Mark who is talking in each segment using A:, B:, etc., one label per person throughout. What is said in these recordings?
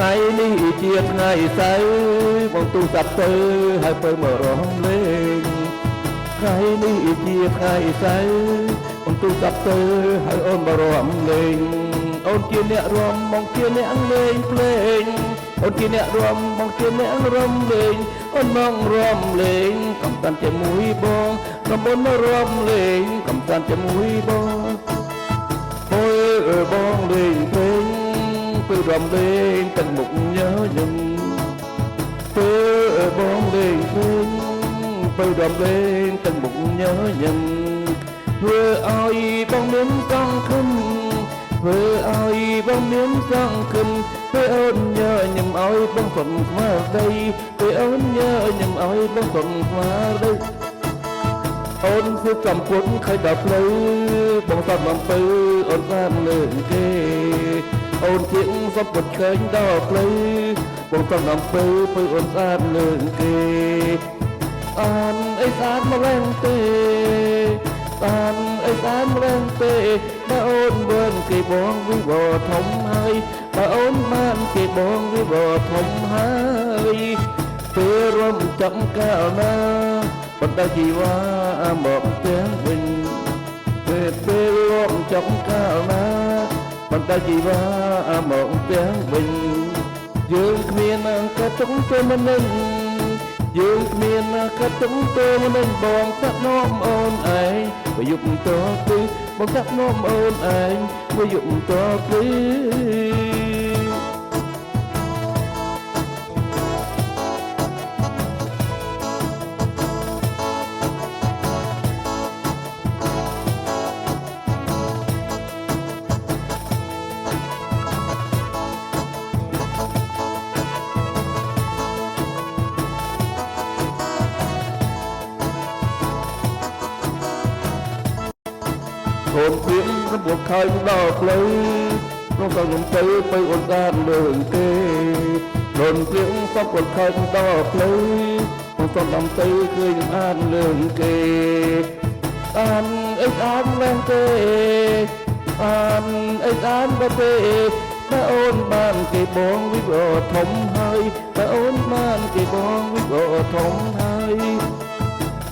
A: ថ្ងៃនេះជាថ្ងៃសៅរ៍បងទូរស័ព្ទទៅហើយពើមករំលេងថ្ងៃនេះជាថ្ងៃសៅរ៍បងទូរស័ព្ទទៅហើយអូនមករំលេងអូនជាអ្នករំបងជាអ្នកលេងភ្លេងអូនជាអ្នករំបងជាអ្នករំលេងអូនមករំលេងកំសាន្តជាមួយបងរំមុនរំលេងកំសាន្តជាមួយបងអូយបងលេងភ្លេងពេលរំលេងទាំងមុខញញឹមពេលបងលេងភ្លេងពេលរំលេងទាំងមុខញញឹមធ្វើឲ្យបងមានសង្ឃឹមធ្វើឲ្យបងមានសង្ឃឹមពេលអូនញញឹមឲ្យបងសុំស្មារតីពេលអូនញញឹមឲ្យបងសុំស្មារតីអូនគឺកំពុងខៃដល់ផ្លូវបងសត់បំពៅអូនបានលើគេអូនជាងសុំពុតឃើញដល់ផ្លូវបងសត់បំពៅពេលអូនស្អាតលើគេអានអីស្អាតម្ល៉េះទេអានអីស្អាតម្ល៉េះទេបើអូនវិនគេបងវិវរធំហើយបើអូនបានគេបងវិវរធំហើយពេលរំចាំកាលណាបណ្ដាជីវ៉ាមកទាំងវិញពេលរំចាំកាលណាបណ្ដាជីវ៉ាមកទាំងវិញយើងគ្មានកាត់ទុំទៅមិននឹងយើងគ្មានកាត់ទុំទៅមិននឹងបងតាក់នោមអូនឯងបើយប់តទៅបងតាក់នោមអូនឯងបើយប់តទៅកូនព្រៀងរបួសខើញដល់ផ្លូវក្នុងសង្ឃទៅទៅអូនស្អាតលើគេកូនព្រៀងសពគាត់ខើញដល់ផ្លូវក្នុងសង្ឃទៅឃើញស្អាតលើគេអានអីស្អាតមែនទេអានអីស្អាតមែនទេបើអូនបានគេបងវិវរធំហើយបើអូនបានគេបងវិវរធំហើយ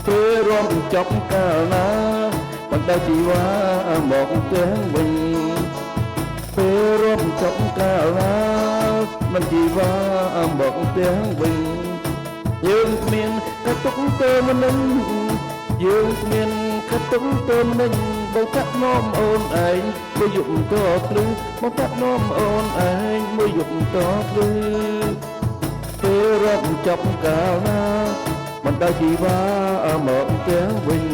A: ពេលរំចប់កាលណាបណ្ដាជីវ៉ាមកទាំងវិញពេលរំចប់កាលណាបណ្ដាជីវ៉ាមកទាំងវិញយើងគ្មានកាត់ទុកទៅមិននឹងយើងគ្មានកាត់ទុកទៅមិនបងតាក់នោមអូនឯងមួយយប់តព្រឹងបងតាក់នោមអូនឯងមួយយប់តព្រឹងពេលរំចប់កាលណាបណ្ដាជីវ៉ាមកទាំងវិញ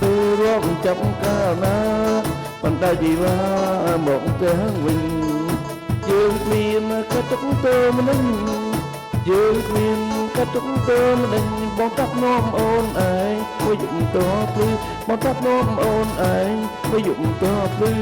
A: ពេលរំចាប់កាលណាបណ្ដាជីវ៉ាមកទាំងវិញយើងមានកាត់ទុកទៅមិននឹងយើងមានកាត់ទុកទៅមិននឹងបងតាក់នោមអូនឯងមួយយប់តព្រឺបងតាក់នោមអូនឯងមួយយប់តព្រឺ